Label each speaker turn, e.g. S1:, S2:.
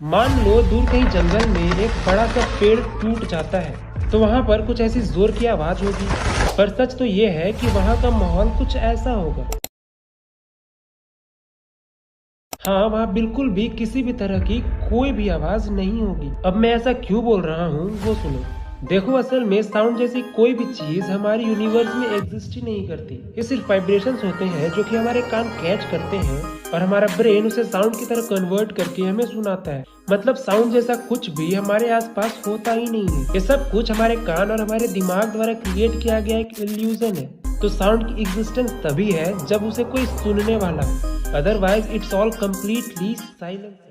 S1: मान लो दूर कहीं जंगल में एक बड़ा सा पेड़ टूट जाता है तो वहां पर कुछ ऐसी जोर की आवाज होगी। पर सच तो ये है कि वहां का माहौल कुछ ऐसा होगा। हाँ, वहाँ बिल्कुल भी किसी भी तरह की कोई भी आवाज नहीं होगी। अब मैं ऐसा क्यों बोल रहा हूँ वो सुनो। देखो, असल में साउंड जैसी कोई भी चीज हमारे यूनिवर्स में एग्जिस्ट ही नहीं करती। ये सिर्फ वाइब्रेशंस होते हैं जो कि हमारे कान कैच करते हैं और हमारा ब्रेन उसे साउंड की तरह कन्वर्ट करके हमें सुनाता है। मतलब साउंड जैसा कुछ भी हमारे आसपास होता ही नहीं है। ये सब कुछ हमारे कान और हमारे दिमाग द्वारा क्रिएट किया गया एक इल्यूजन है। तो साउंड की एग्जिस्टेंस तभी है जब उसे कोई सुनने वाला हो, otherwise it's all completely silence.